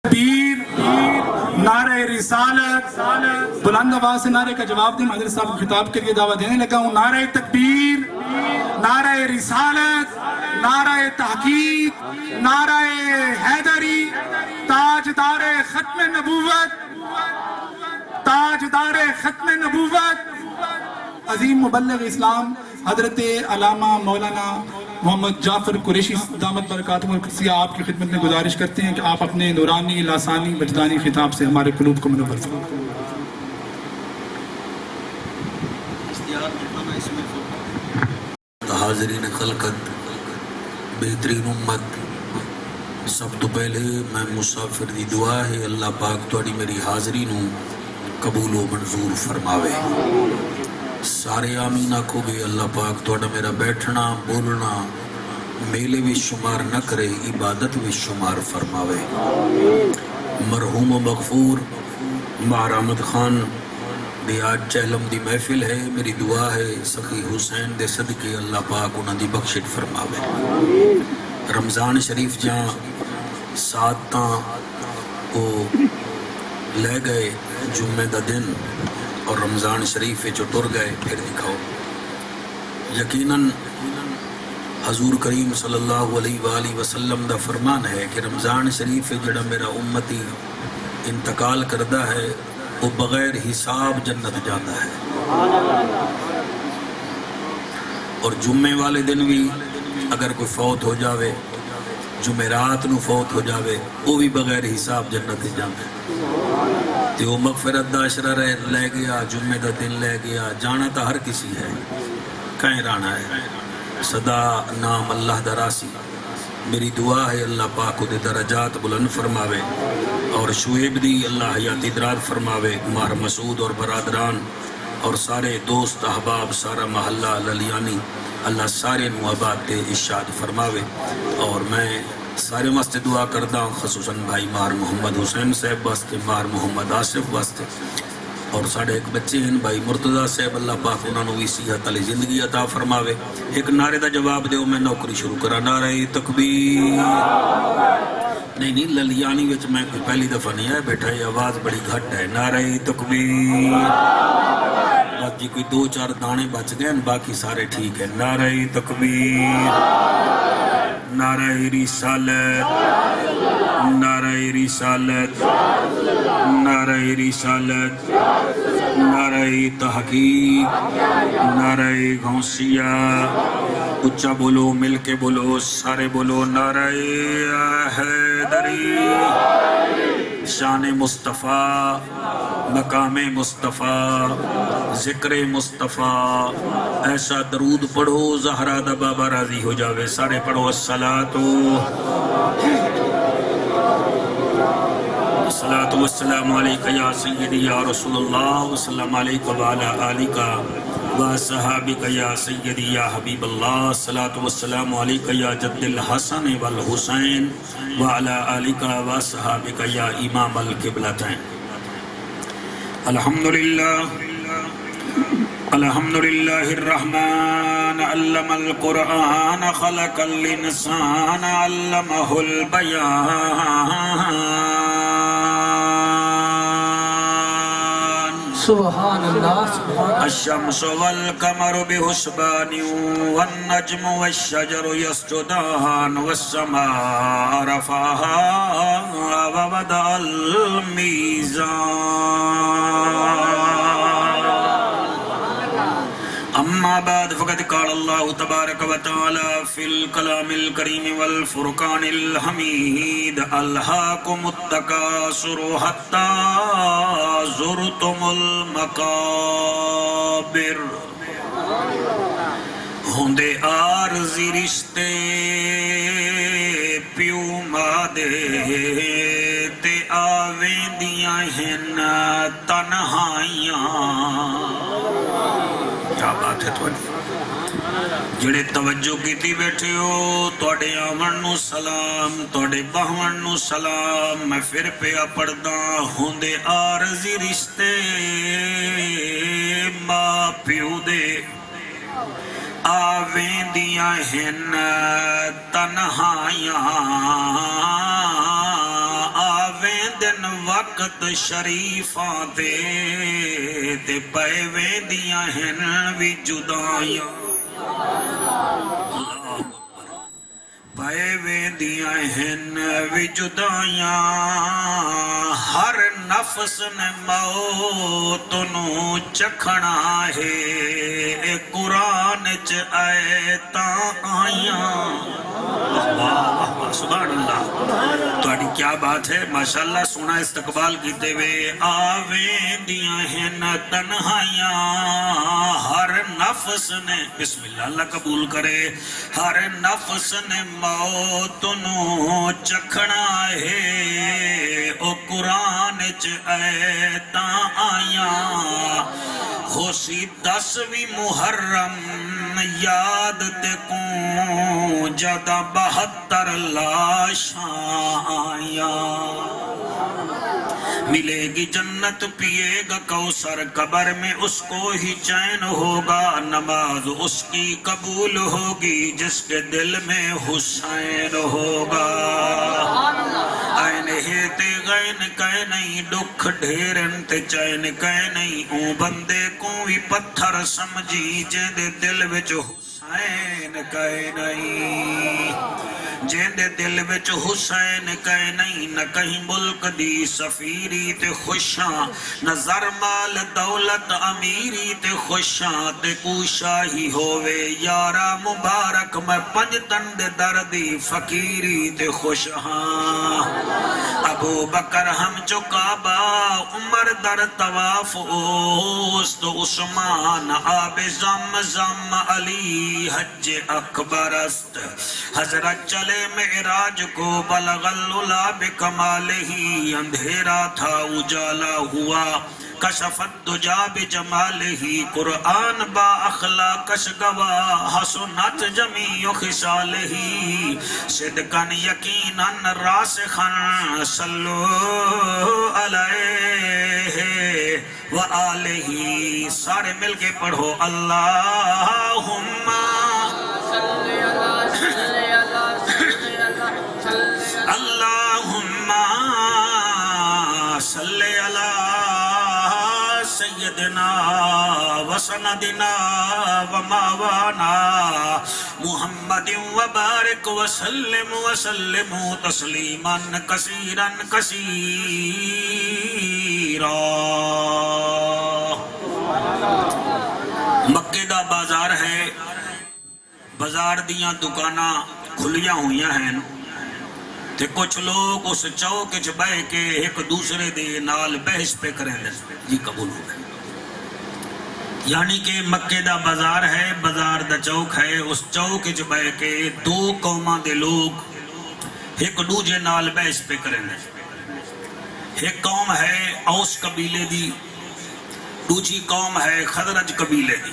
تکبیر، نعرہ رسالت، بلند آواز سے نعرے کا جواب دیں. حضرت صاحب کو خطاب کے لیے دعوت دینے لگا ہوں. نعرہ تکبیر، نعرہ رسالت، نعرہ تحقیق، نعرہ حیدری، تاجدار ختم نبوت، تاجدار ختم نبوت، عظیم مبلغ اسلام حضرت علامہ مولانا محمد جعفر قریشی دامت برکاتہم القدسیہ آپ کی خدمت میں گزارش کرتے ہیں کہ آپ اپنے نورانی، لاسانی، وجدانی خطاب سے ہمارے قلوب کو منور فرمائیں. حاضرین خلقت، بہترین امت، سب تو پہلے میں مسافر دی دعا ہے اللہ پاک تھوڑی میری حاضری نو قبول و منظور فرماوے. سارے آمین آکھو گے. اللہ پاک تھوڑا میرا بیٹھنا بولنا میلے بھی شمار نہ کرے، عبادت بھی شمار فرماوے. مرحوم و مغفور مہر احمد خان دی آج چہلم دی محفل ہے. میری دعا ہے سخی حسین دے صدقے اللہ پاک انہاں دی بخشش فرماوے. رمضان شریف جہاں سات تاں کو لے گئے جمعہ دا دن اور رمضان شریف جو ٹر گئے پھر دکھاؤ. یقیناً حضور کریم صلی اللہ علیہ وآلہ وسلم دا فرمان ہے کہ رمضان شریف جڑا میرا امتی انتقال کردہ ہے وہ بغیر حساب جنت جاتا ہے. اور جمعے والے دن بھی اگر کوئی فوت ہو جاوے، جمعرات نو فوت ہو جاوے، وہ بھی بغیر حساب جنت جاتا ہے. تو وہ مغفرت دا عشرہ لے گیا، جمعے دا دن لے گیا. جانا تا ہر کسی ہے، کہیں رانا ہے. صدا نام اللہ دراسی. میری دعا ہے اللہ پاک دے درجات بلند فرماوے اور شعیب دی اللہ حیاتی دراد فرماوے. مار مسعود اور برادران اور سارے دوست احباب، سارا محلہ للیانی اللہ سارے نو آباد تے ارشاد فرماوے. اور میں سارے واسطے دعا کردا ہوں، خصوصاً بھائی مار محمد حسین صاحب واسطے، مار محمد آصف واسطے، اور ساڑھے ایک بچے ہیں بھائی مرتضیٰ صاحب، اللہ پاک انہوں نے بھی صحت علی زندگی عطا فرماوے. ایک نعرے دا جواب دیو میں نوکری شروع کرا. نعرہ تکبیر. نہیں للیانی وچ میں کوئی پہلی دفعہ نہیں آیا بیٹھا، یہ آواز بڑی گھٹ ہے. نعرہ تکبیر. باقی کوئی دو چار دانے بچ گئے، باقی سارے ٹھیک ہے. نعرہ تکبیر، نعرہ رسالت، نعرہ رسالت، نعرہ رسالت، نعرہ تحقیق، نعرہ غوثیہ. اچھا بولو، مل کے بولو، سارے بولو. نعرہ حیدری. شان مصطفیٰ، مقام مصطفیٰ، ذکر مصطفیٰ. ایسا درود پڑھو زہرا دا بابا راضی ہو جاوے. سارے پڑھو الصلاۃ والسلام علیکہ یا سیدی یا رسول اللہ، وسلم علیکہ وعلی آلکہ وصحابکہ یا سیدی یا حبیب اللہ. الصلاۃ والسلام علیکہ یا جد الحسن والحسین وعلی آلکہ وصحابکہ یا امام القبلتین. الحمدللہ الحمدللہ الرحمن علم القرآن خلق الانسان علمہ البیان. سبحان اللہ. الشمس والقمر بحسبان والنجم والشجر يسجدان والسماء رفعها ووضع الميزان. اما بعد فقد قال الله تبارك وتعالى في الكلام الكريم والفرقان الحميد: ألهاكم التكاثر حتى زرتم المقابر. ہوندے عارضی رشتے پیو مادے تے آویندیاں ہن تنہائیاں. کیا بات ہے تھوڑی جڑے توجہ کیتی بیٹھے ہو، توڑے آمن نو سلام، توڑے بہمن نو سلام. میں پھر پیا پڑھدا ہوندے عارضی رشتے ماں پیو دے آویندیاں ہن تنہائیاں. آویں دن وقت شریفاں تے پے ویندیاں ہن وی جدائیاں پے ویندیاں ہن وی جدائیاں ہر نفس نے موت نو چکھنا ہے قرآن چ آیتاں آیاں سبحان اللہ تھوڑی کیا بات ہے ماشاءاللہ سونا استقبال کیتے ہوئے آویں دیاں ہن تنہائیاں ہر نفس نے بسم اللہ اللہ قبول کرے ہر نفس نے موت نو چکھنا ہے او قرآن چ آیتاں آیاں خوشی 10ویں محرم یاد تے کو جدہ 72 لاشاں آیاں ملے گی جنت پیے گا کوثر قبر میں اس کو ہی چین ہوگا نماز اس کی قبول ہوگی جس کے دل میں حسین ہوگا این ہیتے غین کہے نہیں دکھ ڈھیرن تے چین کہے نہیں اون بندے کو ہی پتھر سمجھی جے دے دل وچ حسین کہے نہیں جن دے دل وچ حسین کہے نہیں نہ کہیں ملک دی سفیری تے خوشاں نہ زر مال دولت امیری تے خوشاں تے کو شاہی ہووے یارا مبارک میں پنجتن دے دردی فقیری تے خوشاں ابو بکر ہم جو کعبہ عمر در طواف اوست عثمان آب زمزم علی حج اکبر است حضرت چلے معراج کو بلغ العلا بکمالہ اندھیرا تھا اجالا ہوا کشفت دجا بجمالہ قرآن با اخلاقش گواہ حسنت جمیع خصالہ صدقاً یقیناً راسخاً صلو علیہ وآلہ سارے مل کے پڑھو اللہم اللہم صلی علی سیدنا وسندنا وماوانا محمد وبارک وسلم وسلم تسلیما کثیرا کثیرا مکے دا بازار ہے بازار دیاں دکاناں کھلیاں ہوئیاں ہیں تے کچھ لوگ اس چوک چ بہ کے ایک دوسرے دے نال بحث پہ کریں جی قبول ہو گئے یعنی کہ مکے دا بازار ہے بازار دا چوک ہے اس چوک چ بہ کے دو قوماں دے لوگ ایک دوجے نال بحث پہ کریں ایک قوم ہے اوس قبیلے دی دوسری قوم ہے خزرج قبیلے دی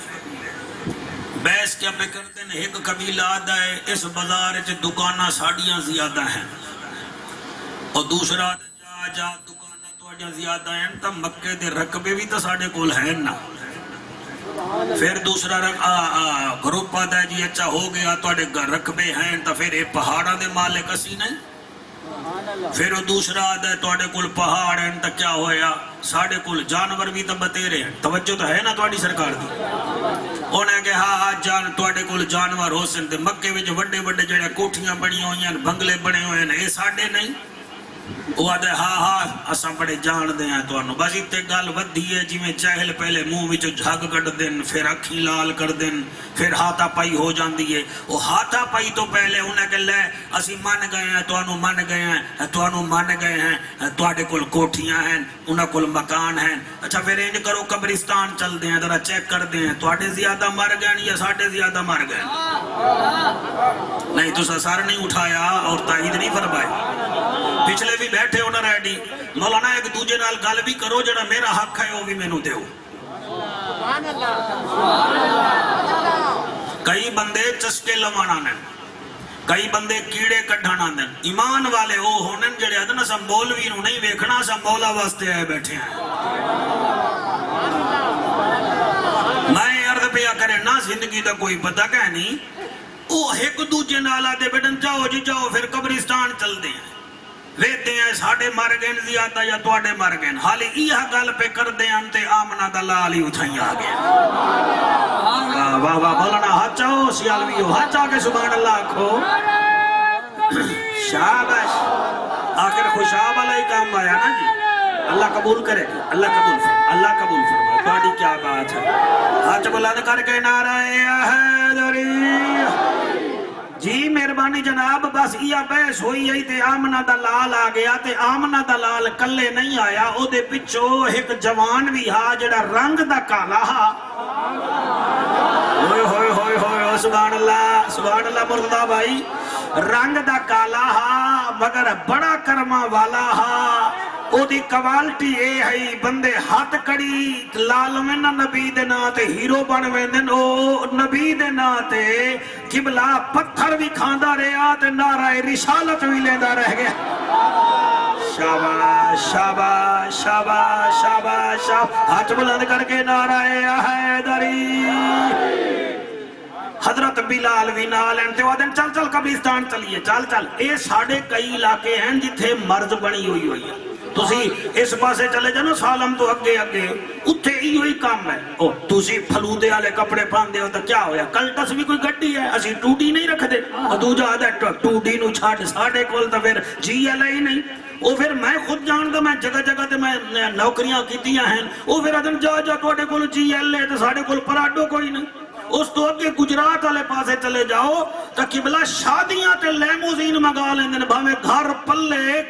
بحث کیا پہ کرتے ہیں ایک قبیلہ آدھا ہے اس بازار چ دکاناں ساڑیاں زیادہ ہیں اور دوسرا جا دکاناں تواڈیاں زیادہ ہیں تا مکے دے رقبے بھی تا ساڑے کول ہیں نا پھر دوسرا گروپ آدھا ہے جی اچھا ہو گیا تواڈے رقبے ہیں تا پھر یہ پہاڑاں دے مالک اسی نہیں پھر دوسرا آدھا ہے تواڈے کول پہاڑ ہیں تا کیا ہویا ساڑے کول جانور بھی تا بتیرے ہیں توجہ تو ہے نا تواڈی سرکار دی انہیں کہ ہاں جان تواڈے کول جانور ہو سن تے مکے وچ وڈے وڈے جڑے کوٹھیاں بنی ہوئی ہیں بنگلے بنے ہوئے ہیں اے ساڈے نہیں وہ آدھے ہاں اساں بڑے جان دے ہیں تو بس اتنے گل ودھی ہے جی میں چہل پہلے منہ وچ جھگ کٹ دین پھر اکھیں لال کر دین پھر ہاتھا پائی ہو جاندی ہے وہ ہاتھا پائی تو پہلے انہیں کہ لے اسی من گئے ہیں توانوں من گئے ہیں توانوں من گئے ہیں تواڈے کول کوٹھیاں ہیں انہاں کول مکان ہیں اچھا پھر انج کرو قبرستان چل دے ہیں ذرا چیک کر دے ہیں تواڈے زیادہ مر گئے یا ساڈے زیادہ مر گئے نہیں تو سر نہیں اٹھایا اور تائید نہیں فرمائی پچھلے بھی بیٹھے ہونا ریڈی مولانا ایک دوجے نال گل بھی کرو جڑا میرا حق ہے وہ بھی مینوں دیو کئی بندے چسکے لوانا نے کئی بندے کیڑے کڈھانا نے ایمان والے وہ ہونے جڑے ادنا سا مولوی نو نہیں ویکھنا سا مولا واسطے آئے بیٹھے ہیں میں عرض پیا کرے نا زندگی دا کوئی پتہ کہ نہیں وہ ایک دوجے نال آدھے بیٹن جاؤ جی جاؤ پھر قبرستان چل دے ہیں ویدے ہیں ساڑے مر گئے زیادہ یا توڑے مر گئے حالی ایہا گل پہ کر دے انتے آمنہ دلال ہی اٹھائیں آگئے واہ واہ واہ بولنا ہاتھ چاہو سیالوی ہو ہاتھ چاہ کے سبحان اللہ کھو شابش آخر خوشاب علیہ کام آیا نا جی اللہ قبول کرے گی اللہ قبول فرما اللہ قبول فرما توڑی کیا بات ہے ہاتھ بلند کر کے نعرہ حیدری جی مہربانی جناب بس یہ بحث ہوئی ہے تے آمنہ دلال آ گیا تے آمنہ دلال کلے نہیں آیا او دے پچھو ایک جوان بھی ہا جڑا رنگ دا کالا ہا ہوئے ہوئے ہوئے ہوئے سبحان اللہ مرتضی بھائی رنگ دا کالا ہا مگر بڑا کرما والا ہا او دی کوالٹی اے ہے بندے ہاتھ کڑی لال میں نبی دے ناتے ہیرو بن ویندن او نبی دے ناتے قبلہ پتھر بھی کھاندہ رہا تے نعرہ رسالت بھی لیندہ رہ گیا شاباش شاباش شاباش شاباش ہاتھ بلند کر کے نعرہ حیدری حضرت بلال بھی نال ہیں تو آدھیں چل چل قبرستان چلیے چل چل اے ساڑھے کئی علاقے ہیں جتھے مرض بنی ہوئی ہوئی ہے تُسی اس پاسے چلے جانا سالم تو اگے اگے اتھے ہی ہوئی کام ہے تُسی پھلودے آلے کپڑے پاندے ہو تو کیا ہویا کلٹس بھی کوئی گھٹی ہے اسی ٹوٹی نہیں رکھ دے دو جا آدھے ٹوٹی نو چھاٹ ساڑھے کول تو پھر جی علیہ ہی نہیں او پھر میں خود جانتا میں جگہ جگہ تے میں نوکریاں کیتیاں ہیں او پھر آدھن جا جا توڑے کول جی علیہ تو ساڑھے کول پراڈو کوئی نہیں اس تو اگے گجرات والے پاسے چلے جاؤ تو قبلہ شادیاں تے لیموزین مگا لیندن بھامے گھر پلے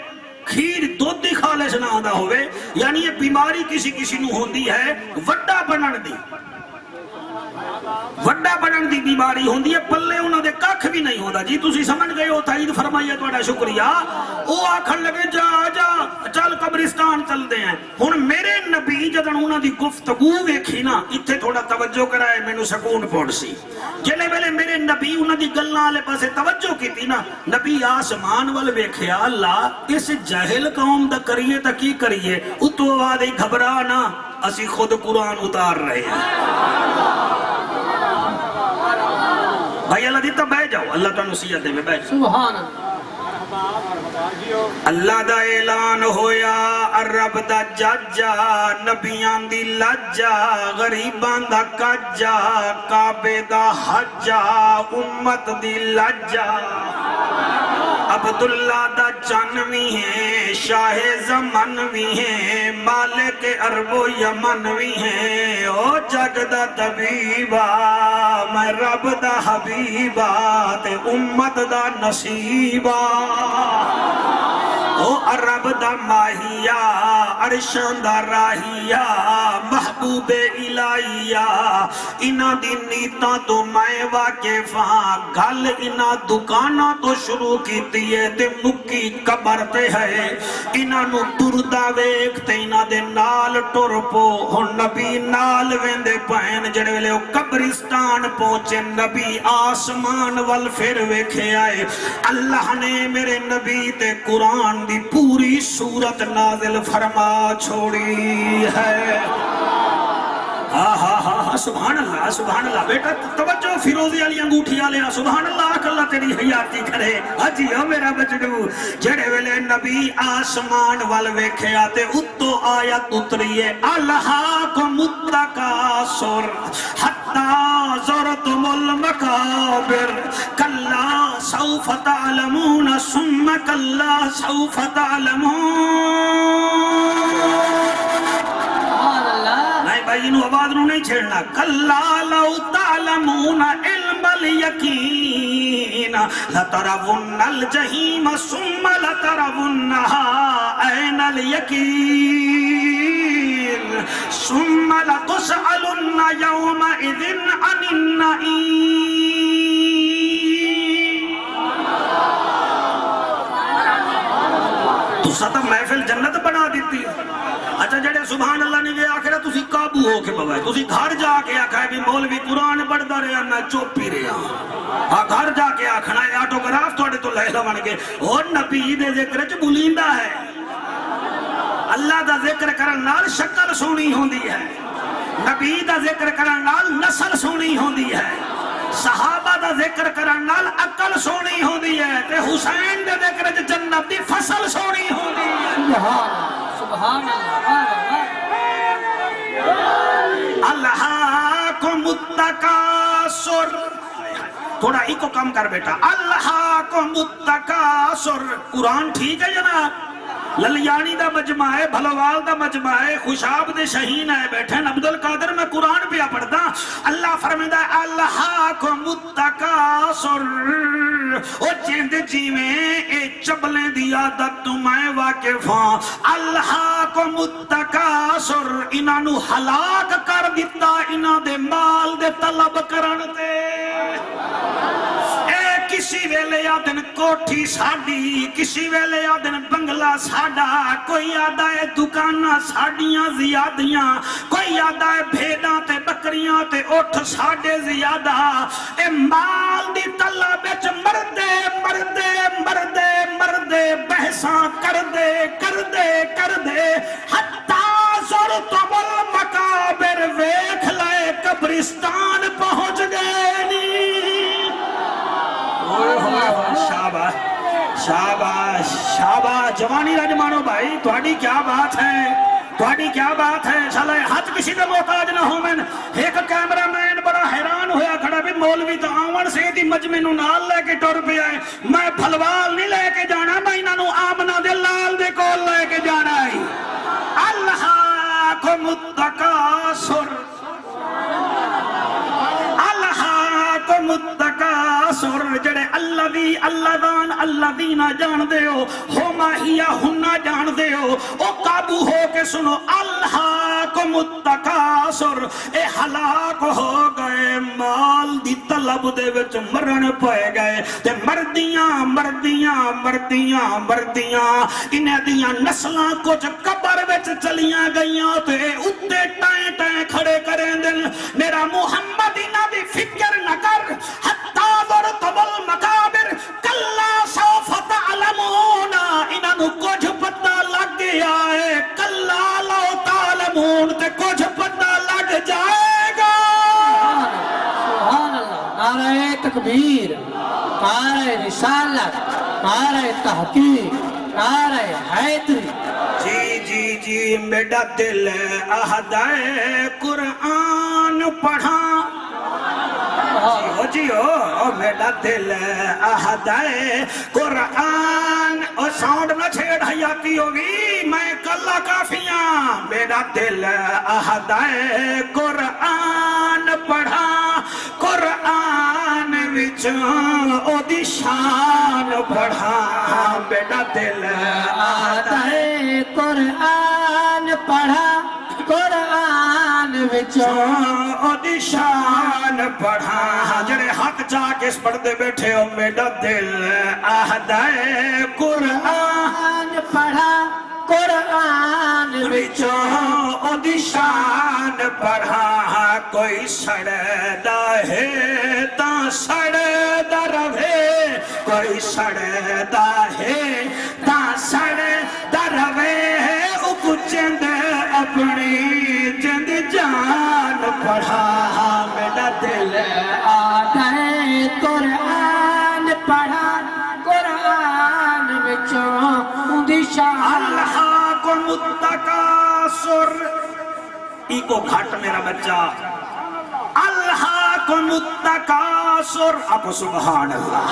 کھیر دودھ دی خالص نہ آدھا ہوئے یعنی یہ بیماری کسی کسی نو ہوندی ہے وڈا بڑھن دی بیماری ہوندی ہے پلے انہوں دے کاکھ بھی نہیں ہوندہ جی تُسی سمجھ گئے ہو تائید فرمائیے توڑا شکریہ او آکھن لگے جا جا چل قبرستان چل دے ہیں ہن میرے نبی جدن انہوں دی گفتگو ویکھی نا اتھے تھوڑا توجہ کرائے میں نو سکون پوڑ سی جلے ویلے میرے نبی انہوں دی گلنا آلے پاسے توجہ کی تھی نا نبی آسمان وال ویکھیا اللہ اس جاہل قوم دا کریے تا کی کریے اتو آوادی گھبرانا اسی خود قرآن اتار رہے ہیں بھائی اللہ دیتا بہ جاؤ اللہ تا نصیحت دے میں بہ جاؤ سبحان اللہ دا اعلان ہویا عرب دا جاجا نبیان دی لاجا غریبان دا کاجا کعبے دا حجا امت دی لاجا عبداللہ دا چانوی ہیں شاہ زمان وی ہیں مالک عرب و یمن وی ہیں او جگ دا طبیبہ میں رب دا حبیبہ تے امت دا نصیبہ او عرب دا ماہیہ عرشان دا راہیہ محبوب الہیہ انہ دی نیتاں تو میں واقفاں گھل انہ دکانہ تو شروع کی دیئے تے مکی قبر تے ہے انہ نو دردہ ویکتے انہ دے نال ٹرپو ہن نبی نال ویندے پہن جڑے ویلے او قبرستان پہنچے نبی آسمان وال پھر ویکھے آئے اللہ نے میرے نبی تے قرآن دی پوری صورت نازل فرما چھوڑی ہے سبحان اللہ بیٹا توجہ فیروزی علی انگوٹھی آلے سبحان اللہ اللہ تیری حیاتی کرے اجی ہو میرا بچڑو جڑے ویلے نبی آسمان وال ویکھے آتے اتو آیت اتریے الہاکم التکاثر حتی زرتم المقابر کلا سوف تعلمون ثم کلا سوف تعلمون بھائی انہوں آواز نو نہیں چھڑنا کلا لو تعلمون علم الیقین لترون الجحیم ثم لترونها این الیقین ثم لتسألن یومئذ عن النعیم تو ستا محفل جنت بنا دیتی اچھا جڑے سبحان اللہ نے یہ آخرہ تُسی قابو ہو کے بوائے تُسی گھر جا کے آکھا ہے بھی مولوی قرآن پڑھتا رہا میں چوپ پی رہا گھر جا کے آکھنا ہے آٹوگراف توڑے تو لہلا بن گئے اور نبی دے ذکر چ بلیندہ ہے اللہ دا ذکر کرن نال شکل سونی ہوندی ہے نبی دا ذکر کرن نال نسل سونی ہوندی ہے صحابہ دا ذکر کرن نال عقل سونی ہوندی ہے تے حسین دے ذکر وچ جنت دی فصل سونی ہوندی ہے سبحان اللہ الہاکم التکاثر تھوڑا ایکو کم کر بیٹا الہاکم التکاثر قرآن ٹھیک ہے جناب للیانی دا مجمع ہے بھلوال دا مجمع ہے خوشاب دے شہین ہے بیٹھے عبد القادر میں قرآن پہ پڑھتا اللہ فرمیدہ الہاکم التکاثر او جند جی میں اے چبلیں دی عادت تو میں واقف ہاں الہاکم التکاثر انہاں نو ہلاک کر دیتا انہاں دے مال دے طلب کرن تے کسی ویلے آدن کوٹھی ساڑی کسی ویلے آدن بنگلہ ساڑا کوئی آدھا ہے دکانہ ساڑیاں زیادیاں کوئی آدھا ہے بھیڑاں تے بکریاں تے اٹھ ساڑے زیادہ اے مال دی طلع بیچ مردے مردے مردے مردے بحثاں کر دے حتیٰ زرتم المقابر ویکھ لائے قبرستان پہنچ گئے نہیں شاباش شاباش شاباش جوانی راجمانو بھائی تھوڑی کیا بات ہے چلے ہاتھ کسی دے محتاج نہ ہو میں ایک کیمرہ مین بڑا حیران ہویا کھڑا بھی مولوی تو آون سے دی مجمع نو نال لے کے ٹر پہ آئے میں پھلوال نہیں لے کے جانا میں انہاں نو آمنہ دے لال دے کول لے کے جانا ہے الہاکم التکاثر الہاکم التکاثر جڑے اللہ دینا جان دے ہو ماہیہ ہنہ جان دے ہو قابو ہو کے سنو الہاکم التکاثر اے ہلاک ہو گئے مال دی طلب دے وچ مرن پائے گئے تے مردیاں انہیں دیاں نسلاں کچھ قبر وچ چلیاں گئیاں تے اتے ٹائیں کھڑے کریں دن میرا محمد انہاں دی فکر نہ کر حتیٰ ذرتم المقابر کلا سوف تعلمون انہاں نو کچھ پتہ لگ گیا ہے کلا لو تعلمون تے کچھ پتہ لگ جائے گا سبحان اللہ نعرہ تکبیر نعرہ رسالت نعرہ تحقیق نعرہ حیدری جی میرا دل اہدائے قرآن پڑھا جی ہو میرا دل اہدائے قرآن اور ساؤنڈ نہ چھیڑ حیاتی ہوگی میں کلہ کافیاں میرا دل اہدائے قرآن پڑھا قرآن وچوں او دی شان پڑھا میرا دل اہدائے قرآن پڑھا قرآن وچوں او دی شان پڑھا جڑے حق جا کے اس پڑھتے بیٹھے ہو میرا دل اہدائے قرآن پڑھا قرآن وچوں او دی شان پڑھا کوئی سڑدا ہے تا سڑدا رہے کوئی سڑدا ہے تا سڑدا رہے او چند اپنی چند جان پڑھا میرا دل آدھے قرآن پڑھا قرآن وچوں دی شان الہاکم التکاثر ایکو گھٹ میرا بچہ الہاکم التکاثر آپ سبحان اللہ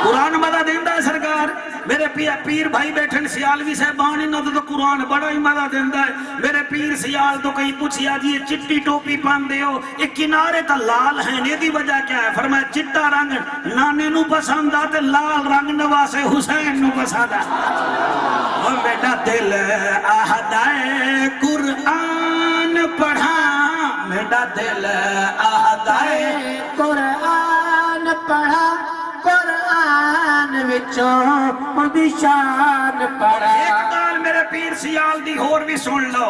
قرآن مدہ دیندہ ہے سرکار میرے پیر بھائی بیٹھن سیالوی صاحبان انہوں تو قرآن بڑا ہی مدہ دیندہ ہے میرے پیر سیال تو کہیں پوچھیا جی یہ چٹی ٹوپی پان دے ہو ایک کنارے تا لال ہیں یہ دی وجہ کیا ہے فرمایا چٹا رنگ نانے نو پسند آتے لال رنگ نواسے حسین نو پسند آتے میرا دل اہدائے قرآن پڑھا میرا دل اہدائے قرآن پڑھا قرآن وچوں دی شان پڑھا ایک گال میرے پیر سیال دی ہور بھی سن لو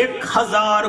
1000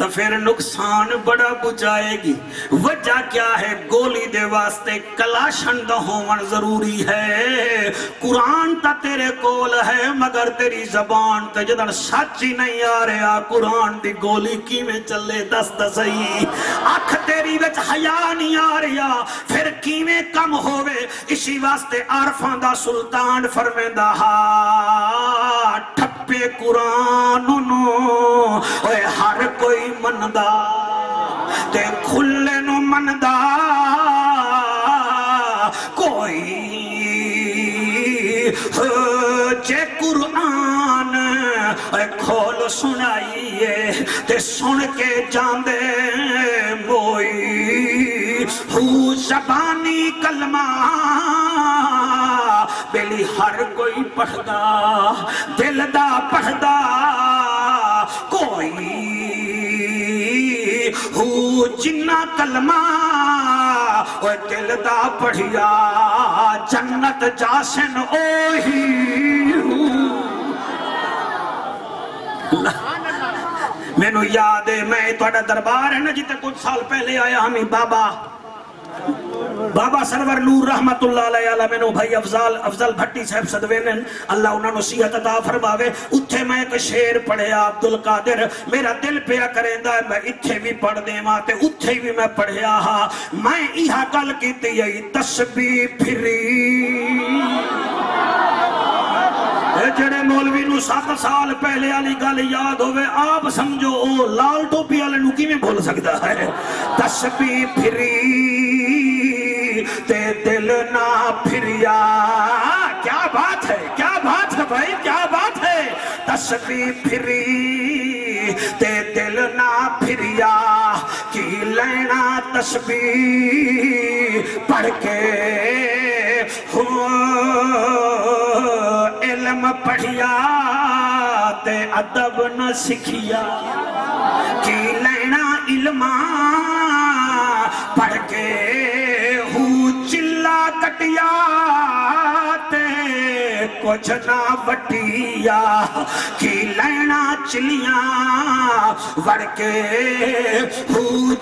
تو پھر نقصان بڑا بجائے گی. وجہ کیا ہے؟ گولی دے واسطے کلاشن دا ہون ضروری ہے. قرآن تا تیرے کول ہے مگر تیری زبان تے جدن سچ ہی نہیں آ رہا قرآن دی گولی کی میں چلے دس دسئی. اکھ تیری وچ حیا نہیں آ رہا پھر کی میں کم ہوئے. اسی واسطے عارفان دا سلطان فرمیندہ ہا ٹھپے قرآن نو اے ہر کوئی مندہ تے کھلے نو مندہ کوئی جے قرآن اے کھول سنائیے تے سن کے جاندے موئی ہو زبانی کلمہ بیلی ہر کوئی پڑھدا دل دا پڑھدا کوئی ہو جنہ کلمہ وہ دل دا پڑھیا جنت جاسن اوہی میں نو یاد ہے میں توڑا دربار ہے نا جیتے کچھ سال پہلے آیا ہمیں بابا سرور نور رحمت اللہ علیہ میں نو بھائی افضل بھٹی صاحب صدوینن اللہ انہوں نصیحت عطا فرماوے. اتھے میں ایک شعر پڑھیا عبدالقادر میرا دل پیا کریندا ہے میں اتھے بھی پڑھ دے ماتے اتھے بھی میں پڑھیا ہاں. میں ایہا گل کیتی ہے تسبیح پھری جڑے مولوی نو 7 سال پہلے والی گل یاد ہوئے آپ سمجھو لال ٹوپی والے نو کی میں بھول سکتا ہے. تسبیح پھری تے دل نہ پھریا. کیا بات ہے کیا بات ہے بھائی کیا بات ہے. تسبیح پھری تے دل نہ پھریا کی لینا تسبیح پڑھ کے علم پڑھیا تے ادب نہ سکھیا کی لینا علم پڑھ کے چلا کٹیا تے کچھ نہ وٹیا کی لینا چلیاں وڑ کے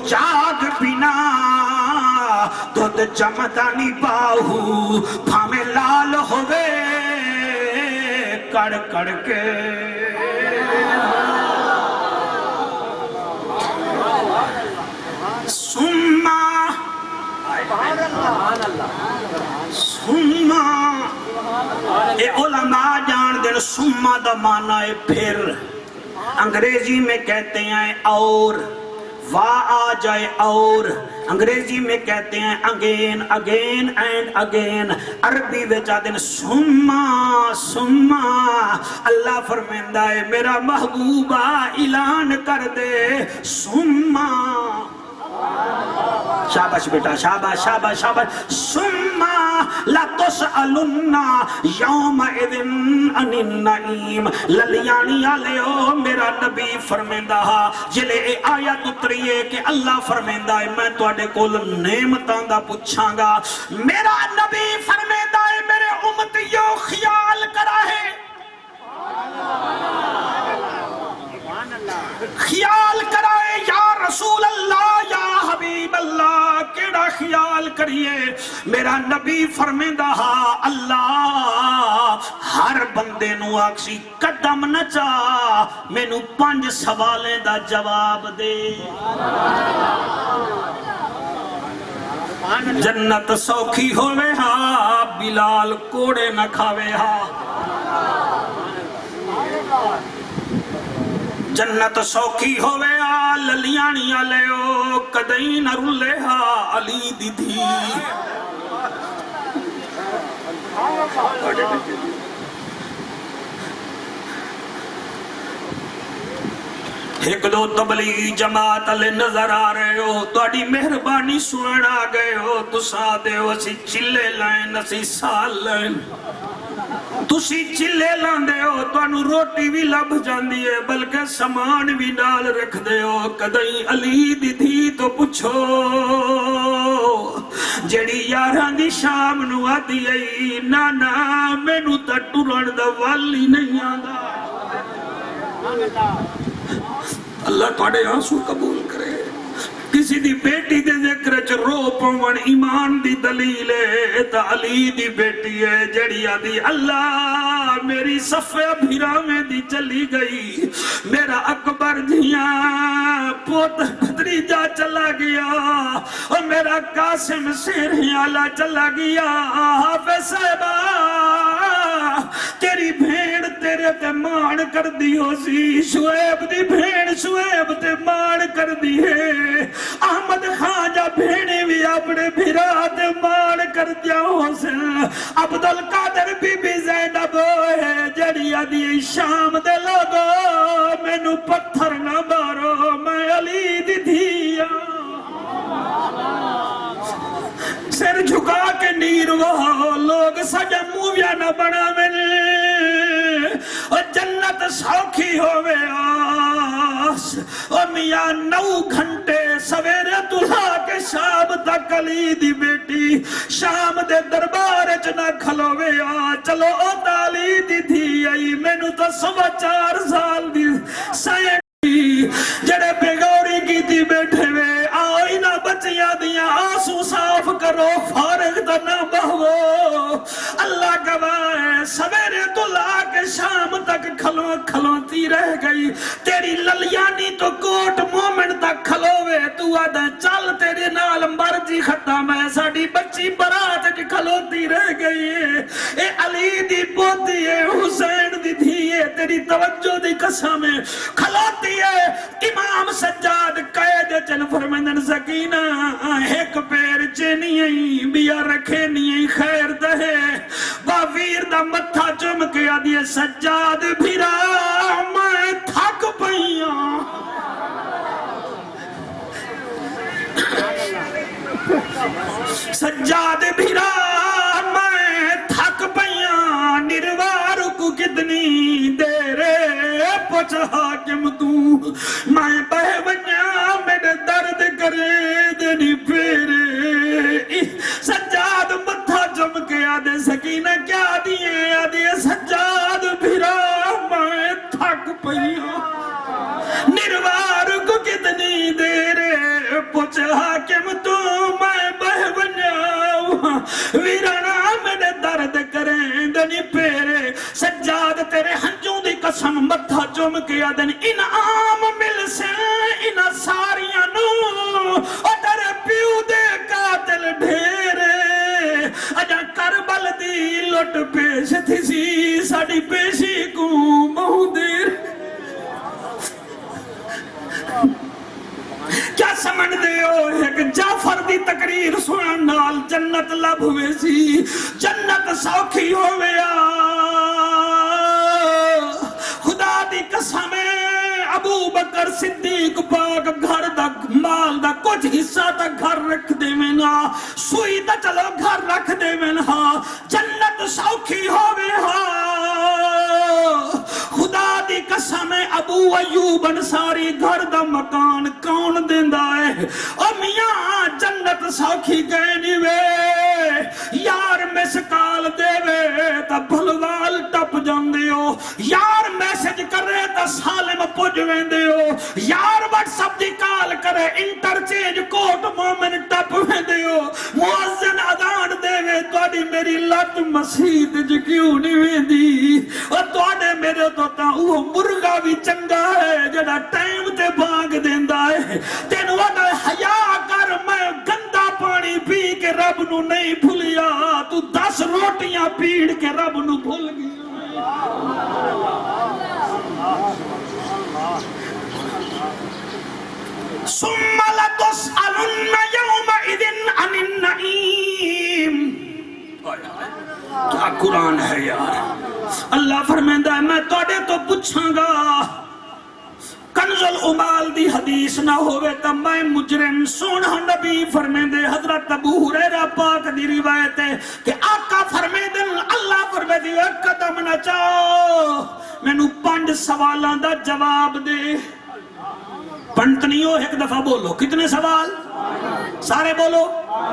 جاگ بنا دودھ جمدانی باہو بھامے لال ہوئے کڑ کڑ کے سما اے علماء جان دن سما دا معنی ہے پھر. انگریزی میں کہتے ہیں اور وا آ جائے اور انگریزی میں کہتے ہیں اگین اگین اینڈ اگین. عربی وچا دن سما سما. اللہ فرمیندہ ہے میرا محبوبہ اعلان کر دے سما. شاباش بیٹا شاباش شاباش شاباش. سما لا تسألن یومئذ عن النعیم. للیانی آلیو میرا نبی فرمیندہ جلے اے آیت اتریے کہ اللہ فرمیندہ ہے میں توڑے کول نعمتاں دا پوچھاں گا. میرا نبی فرمیندہ ہے میرے امتیو خیال کرا ہے خیال کرائے یا رسول اللہ یا حبیب اللہ کیڑا خیال کریے. میرا نبی فرمیندہ اللہ ہر بندے نو آکسی قدم نچا میں نو 5 سوالیں دا جواب دے. جنت سوکھی ہوئے ہاں بلال کوڑے نہ کھاوے ہاں. جنت سوکھی ہوئے آ للیانی آلیو کدئی نہ رولے ہا علی دی دھی. ایک دو تبلیغی جماعت لے نظر آ رہے ہو توڑی مہربانی سنن آ گئے ہو تسا دے ہو اسی چلے لائن اسی سال لائن تسی چلے لاندے ہو تو انو روٹی بھی لب جاندی ہے بلکہ سامان بھی ڈال رکھ دے ہو. کدئی علی دی تھی تو پچھو جڑی یاران دی شام نو آدھی ای نانا میں نو تا ٹرن دا والی نہیں آندا. اللہ تھوڑے آنسو قبول کرے کسی دی بیٹی دے ذکر چ رو پون ایمان دی دلیل ہے تا علی دی بیٹی ہے جڑی آدی اللہ میری صفیہ بھیراویں دی چلی گئی میرا اکبر جیاں پوت بھتریجا چلا گیا اور میرا قاسم سیرہیالا چلا گیا حافظ صاحبہ تیری بھیڑ تیرے تے مان کر دی ہو سی شعیب دی بھیڑ شعیب تے مان کر دی ہے احمد خان جا بھیڑی بھی اپنے بھیرا تے مان کر دیا ہو سن عبدالقادر بی بی زینب ہے جڑی آدھی شام دے لوگو میں نو پتھر نہ مارو میں علی دی دھیا سر جھکا کے نیر وہ لوگ سجا موویا نہ بنا میں اور جنت سوکھی ہوئے آس اور میاں 9 گھنٹے سویرے دلہا کے شام تک علی دی بیٹی شام دے دربار چنا کھلوے آ چلو او تالی دی تھی آئی میں نو تو 4.25 سال دی سائن جڑے بیگوری کی تھی بیٹھے ہوئے آئی نہ بچیاں دیاں آنسو صاف کرو فارغ تو نہ بہو اللہ گواہ سویرے تو لا کے شام تک کھلوتی رہ گئی تیری للیانی تو کوٹ مومن تک کھلوے تو آدھا چل تیرے نال مرجی ختم ہے ساڑی بچی برات کی کھلوتی رہ گئی اے علی دی پوتی ہے حسین دی دھی ہے تیری توجہ دی قسم ہے کھلوتی ہے امام سجاد قید چل فرمندن سکینہ ایک پیر چینی آئی بیا رکھے نہیں خیر دہے باویر دا متھا چم کے آدھے سجاد بھیرا میں تھک پئیاں سجاد بھیرا میں تھک پئیاں نروار کو کتنی دیرے پوچھ حاکم تو میں بہ ونیا میرے درد کرے دنی پیرے سجاد متھا جم کے آدھے سکینہ کیا دیئے آدھے سجاد بھیرا میں تھک پئیاں نروار کو کتنی دیرے پوچھ حاکم تو میں بہ ونیا ویرانا میرے درد کریں دنی پیرے سجاد تیرے ہنجوں دی قسم متھا چوم کے آدن انعام مل سے ان ساریاں نو ادھر پیو دے قاتل ڈھیرے اجا کربل دی لٹ پیش تھی سی ساڑی پیشی کو مہو دیر کیا سمجھ دے ہو ایک جعفر دی تقریر سنن نال جنت لب ہوئے سی جنت سوکھی ہوئے خدا دی قسم ابو بکر صدیق پاک گھر دا مال دا کچھ حصہ دا گھر رکھ دے منا سوئی دا چلو گھر رکھ دے منا جنت سوکھی ہوئے خدا دی قسم ابو ایوب انصاری گھر دا مکان کون دیندہ ہے او میاں جنت سوکھی گئے نیوے یار مسکال دے وے تا بھلوال ٹپ جان دیو یار میسج کرے تا سالم پوج وین دیو یار واٹس اپ دی کال کرے انٹرچینج کوٹ مومن ٹپ وین دیو مؤذن اذان دے وے توڑی میری لٹ مسجد جو کیوں نہیں وین دی اور توڑے میرے تو تا وہ مرغا بھی چنگا ہے جڑا ٹائم تے بھاگ دیندا ہے تینو ادا حیا کر میں گندا پانی پی کے رب نو نہیں بھولیا تو 10 روٹیاں پیڑ کے رب نو بھول گیا ثم لتسألن يومئذ عن النعيم کیا قرآن ہے یار اللہ فرمیندہ ہے میں توڑے تو پوچھاں گا کنز العمال دی حدیث نہ ہوئے تا میں مجرم سونہ نبی فرمیندے حضرت ابو ہریرہ پاک دی روایت ہے کہ آقا فرمیندے اللہ فرمیندے ایک قدم نہ چاہو میں نو 5 سوالان دا جواب دے پنٹنیوں ایک دفعہ بولو کتنے سوال سارے بولو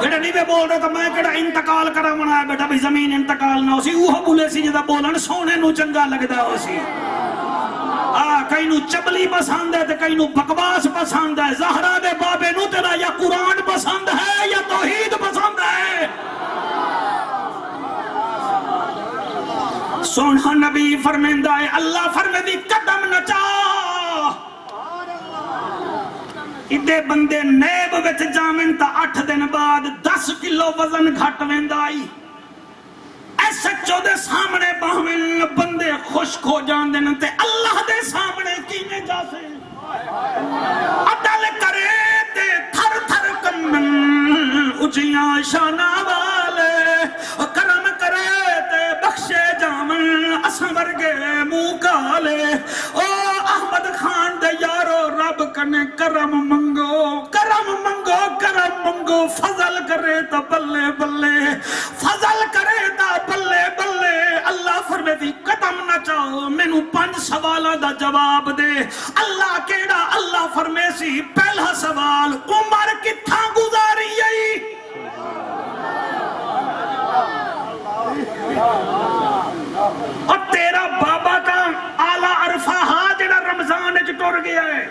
جڑے نہیں بے بول رہے تو میں کڑا انتقال کرا منا ہے بیٹا بھی زمین انتقال نہ ہو سی اوہ بولے سی جدہ بولن سونے نو چنگا لگدا ہو سی کئی نو چبلی پسند ہے تے کئی نو بکواس پسند ہے. زہرا دے بابے نو تیرا یا قرآن پسند ہے یا توحید پسند ہے. سونا نبی فرمیندہ ہے اللہ فرمیندی قدم نچا ادھے بندے نیب وچ جامن تا 8 دن بعد 10 کلو وزن گھٹ ویندائی. ایسا چو دے سامنے باہمن بندے خشک ہو جان دن تے اللہ دے سامنے کینے جا سے عدل کرے تے تھر تھر کمن اچھیاں شانہ والے کرم کرے تے بخشے جامن اسم ورگے منہ کالے. او احمد خان دے یارو رب کنے کرم منگو کرم منگو کرم منگو فضل کرے تا بلے بلے فضل کرے تا بلے بلے. اللہ فرمیدی قدم نہ چاہو مینوں 5 سوالہ دا جواب دے. اللہ کیڑا اللہ فرمیسی پہلا سوال عمر کتھاں گزاری ہے اور تیرا بابا کا آلہ عرفہ ہاں جڑا رمضان اچ ٹر گیا ہے.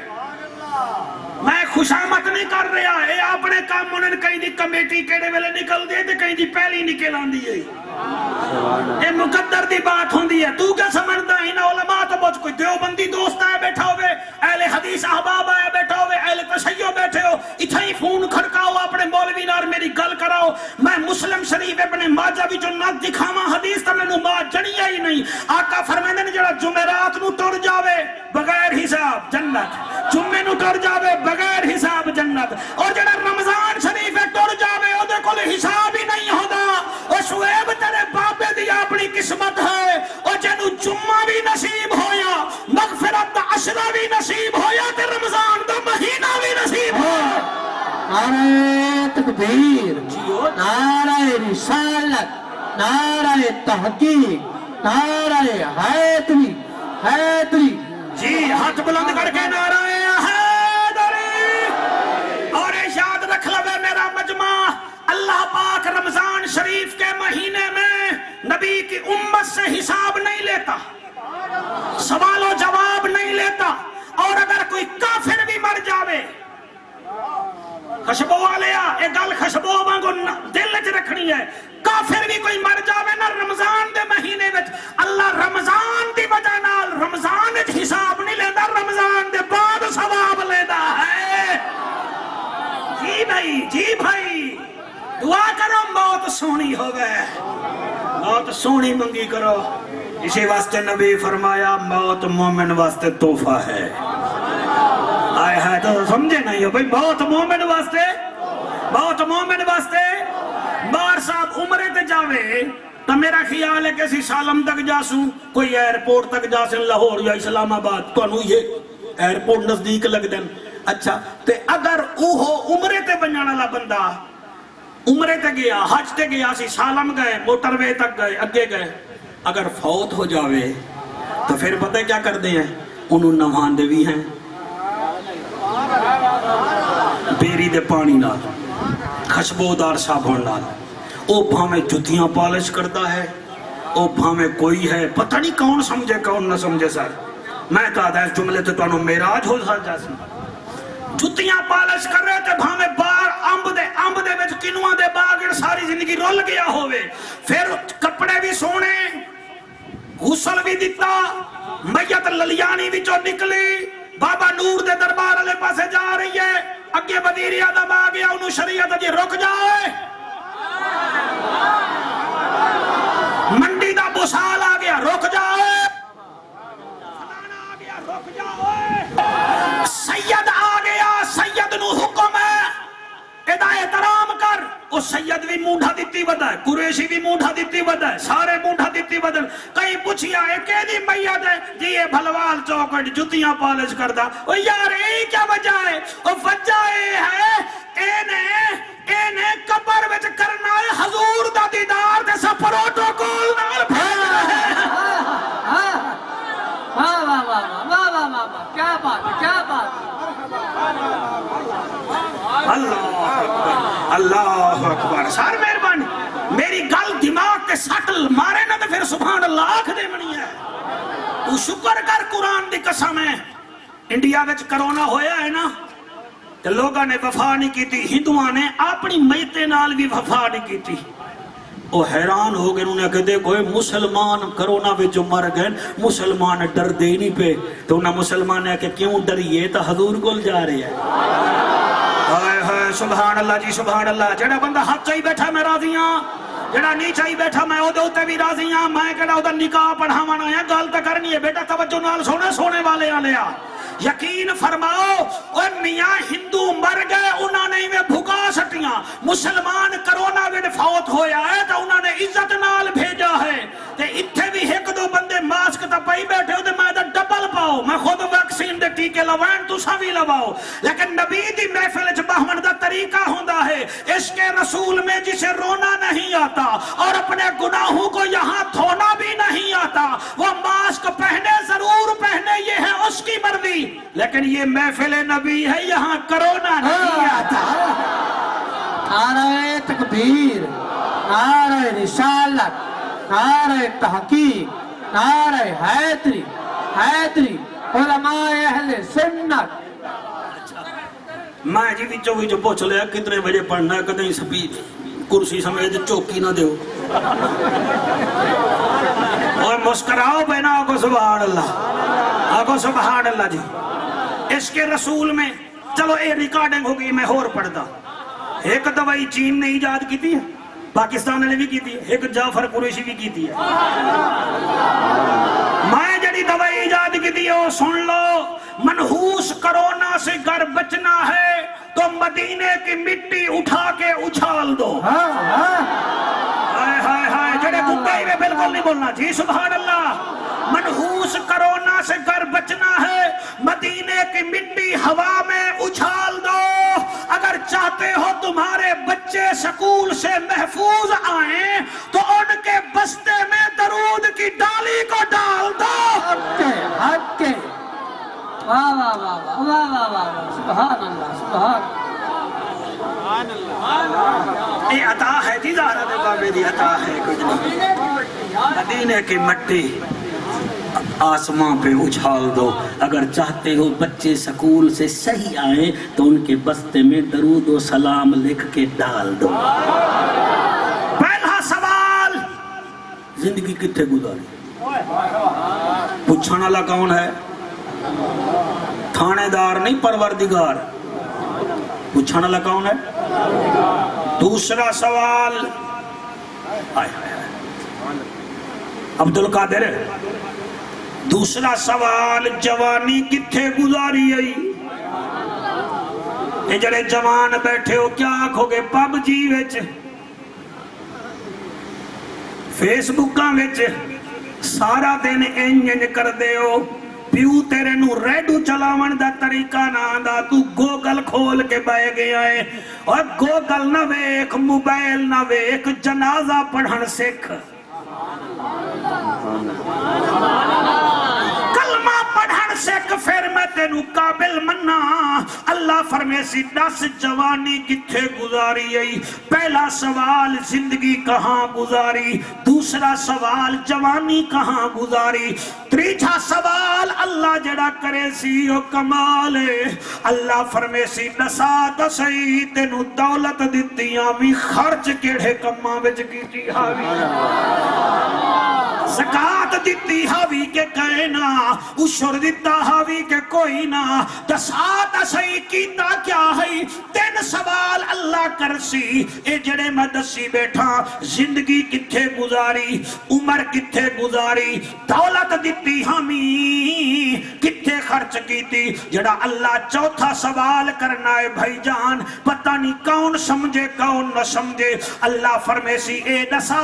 میں خوشامت نہیں کر رہا اے اپنے کام انہوں کہیں دی کمیٹی کیڑے ویلے نکل دے تے کہیں دی پہلی نکل آن دی ہے. اے مقدر دی بات ہوں دی ہے. تو کیا سمجھتا ہے انہا علماء تو بہت کوئی دیوبندی دوست آئے بیٹھا ہوئے اہل حدیث احباب آئے بیٹھا ہوئے اہل تشیع بیٹھے ہو اتھا ہی فون کھڑکاؤ اپنے مولوی نار میری گل کراؤ. میں مسلم شریف اپنے ماجہ بھی جو نہ دکھاما حدیث تا میں نو ماں جڑیا ہی نہیں. آقا فرمیندے نے جڑا جمعرات نو ٹر جاوے بغیر حساب جنت, جمعے نو ٹر جاوے بغیر حساب جنت, اور جڑا رمضان شریف ٹر جاوے او دے کول حساب ہی نہیں ہوتا. او شعیب تیرے بابے دی اپنی قسمت ہے او جنو جمعہ بھی نصیب ہویا مغفرت عشرہ بھی نصیب ہویا تے رمضان دا مہینہ بھی نصیب ہویا. نعرہ تکبیر, نعرہ رسالت, نعرہ تحقیق, نعرہ حیدری حیدری. جی ہاتھ بلند کر کے نعرہ حیدری. اور یاد رکھ لو میرا مجمع اللہ پاک رمضان شریف کے مہینے میں نبی کی امت سے حساب نہیں لیتا, سوال و جواب نہیں لیتا. اور اگر کوئی کافر بھی مر جاوے خشبو والیا اے گل خشبو مانگو دل چ رکھنی ہے. کافر بھی کوئی مر جاوے نا رمضان دے مہینے وچ اللہ رمضان دی وجہ نال رمضان وچ حساب نہیں لیندا, رمضان دے بعد ثواب لیندا ہے. جی بھائی جی بھائی دعا کرو موت سونی ہوگے, موت سونی منگی کرو. اسی واسطے نبی فرمایا موت مومن واسطے تحفہ ہے. آئے ہے تو سمجھے نہیں ہو بھئی بہت مومن واسطے, بہت مومن واسطے. بار صاحب عمرے تے جاوے تو میرا خیال ہے کہ اسی سالم تک جاسوں, کوئی ایئرپورٹ تک جاسیں لاہور یا اسلام آباد, تو انہوں یہ ایئرپورٹ نزدیک لگ دیں. اچھا تے اگر اوہو عمرے تے بنجانا لا بندہ عمرے تے گیا حج تے گیا سی سالم گئے موٹر وے تک گئے اگے گئے, اگر فوت ہو جاوے تو پھر پتہ کیا کر دیں ہیں انہوں نوہان دے بھی ہیں بیری دے پانی نال خشبودار صابن نال. او بھامے جتیاں پالش کرتا ہے, او بھامے کوئی ہے پتہ نہیں کون سمجھے کون نہ سمجھے. سر میں کہتا ہے اس جملے تے تو انہوں میراج ہو سر جیسے جتیاں پالش کر رہے تھے بھامے بار امب دے وچ کنواں دے باغ ساری زندگی رول گیا ہوئے. پھر کپڑے بھی سونے غسل بھی دیتا, میت للیانی بھی جو نکلی, بابا نور دے دربار علیہ پاسے جا رہی ہے, اگے وزیر اعظم آ گیا انہوں شریعت جی رک جائے, منڈی دا بسال آ گیا رک جائے, فلانا آ گیا رک جائے, سید آ گیا سید نو حکم ہے ادا احترام کر. او سید بھی مونڈا دیتی ودا ہے, قریشی بھی مونڈا دیتی ودا ہے, سارے مونڈا دیتی ودا ہے. کئی پوچھیا ہے کہ دی میت ہے جی یہ بھلوال چوکٹ جتیاں پالش کردا. او یار اے کیا وجہ ہے؟ او وجہ اے ہے اینے قبر وچ کرنا ہے حضور دا دیدار تے سا پروٹوکول نال بھیج رہے ہیں. واہ واہ واہ واہ واہ واہ, کیا بات ہے کیا بات ہے. اللہ اکبر. سار مہربانی میری گل دماغ تے سٹ مارے نہ تے پھر سبحان اللہ آکھ دے منی ہے. تو شکر کر قرآن دی قسم ہے انڈیا وچ کرونا ہویا ہے نا تے لوگاں نے وفا نہیں کیتی ہندوؤں نے اپنی میتے نال بھی وفا نہیں کیتی وہ حیران ہو گئے انہوں نے کہتے کوئی مسلمان کرونا وچ مر گئے مسلمان ڈر دے نہیں پہ تو انہاں مسلمان نے کہ کیوں ڈریے تو حضور کول جا رہے ہیں ہائے ہائے سبحان اللہ جی سبحان اللہ جڑا بندہ حق چاہی بیٹھا میں راضی ہاں جڑا نہیں چاہی بیٹھا میں اودے اوتے بھی راضی ہاں میں کہڑا اودا نکاح پڑھاوانا ہے گل تے کرنی ہے بیٹا توجہ نال سونے والے آلیا یقین فرماؤ اور میاں ہندو مر گئے انہوں نے میں بھگا سٹیاں مسلمان کرونا وچ فوت ہویا ہے تو انہوں نے عزت نال بھیجا ہے تے اتھے بھی ایک دو بندے ماسک تے پائی بیٹھے ہو تے میں تے ڈبل پاؤ میں خود ویکسین دے ٹیکے لوان تساں بھی لواؤ لیکن نبی دی محفل وچ بہمن دا طریقہ ہوندا ہے عشق رسول میں جسے رونا نہیں آتا اور اپنے گناہوں کو یہاں دھونا بھی نہیں آتا وہ ماسک پہنے ضرور پہنے یہ ہے اس کی مرضی لیکن یہ محفل نبی ہے یہاں کرونا نہیں آتا نعرہ تکبیر نعرہ رسالت نعرہ تحقیق نعرہ حیدری علماء اہل سنت میں جی وچوں وچ پوچھ لیا کتنے بجے پڑھنا ہے کدیں سبھی کرسی سمیت چوکی نہ دیو اور مسکراؤ بہنا آگو سبحان اللہ آگو سبحان اللہ جی عشق رسول میں چلو اے ریکارڈنگ ہوگی میں اور پڑھتا ایک دوائی چین نے ایجاد کی تھی پاکستان نے بھی کی تھی ایک جعفر قریشی بھی کی تھی میں جڑی دوائی ایجاد کی تھی وہ سن لو منحوس کرونا سے گر بچنا ہے تو مدینے کی مٹی اٹھا کے اچھال دو ہائے ہائے ہائے جڑے گنگائی میں بالکل نہیں بولنا جی سبحان اللہ منحوس کرونا سے گر بچنا ہے مدینے کی مٹی ہوا میں اچھال دو اگر چاہتے ہو تمہارے بچے سکول سے محفوظ آئیں تو ان کے بستے میں درود کی ڈالی کو ڈال دو حق کے واہ واہ واہ واہ واہ واہ سبحان اللہ سبحان یہ عطا ہے جی زہرا دے بابے دی عطا ہے کچھ نہیں مدینے کی مٹی آسمان پہ اچھال دو اگر چاہتے ہو بچے سکول سے صحیح آئیں تو ان کے بستے میں درود و سلام لکھ کے ڈال دو پہلا سوال زندگی کتنے گزاری پوچھنے والا کون ہے تھانے دار نہیں پروردگار پوچھنے والا کون ہے دوسرا سوال عبدالقادر دوسرا سوال جوانی کتھے گزاری آئی اے جڑے جوان بیٹھے ہو کیا آکھو گے پب جی وچ فیس بکاں وچ سارا دن انجن کر دے ہو پیو تیرے نو ریڈو چلاون دا طریقہ نہ آندا تو گوگل کھول کے بائے گیا ہے اور گوگل نہ ویکھ موبائل نہ ویکھ جنازہ پڑھن سکھ کلمہ پڑھن سکھ پھر میں تینو قابل منا اللہ فرمے سی 10 جوانی کتھے گزاری آئی پہلا سوال زندگی کہاں گزاری دوسرا سوال جوانی کہاں گزاری تیسرا سوال اللہ جڑا کرے سی او کمال ہے اللہ فرمے سی نسا دسئی تینو دولت دتیاں بھی خرچ کیڑے کماں وچ کیتی ہاوی زکاة دیتی ہاوی کے کہنا اشور دیتا ہاوی کے کوئی نہ دسات صحیح کیتا کیا ہے 3 سوال اللہ کرسی اے جڑے میں دسی بیٹھا زندگی کتھے گزاری عمر کتھے گزاری دولت دیتی ہمیں کتھے خرچ کیتی جڑا اللہ چوتھا سوال کرنا ہے بھائی جان پتہ نہیں کون سمجھے کون نہ سمجھے اللہ فرمے سی اے دسا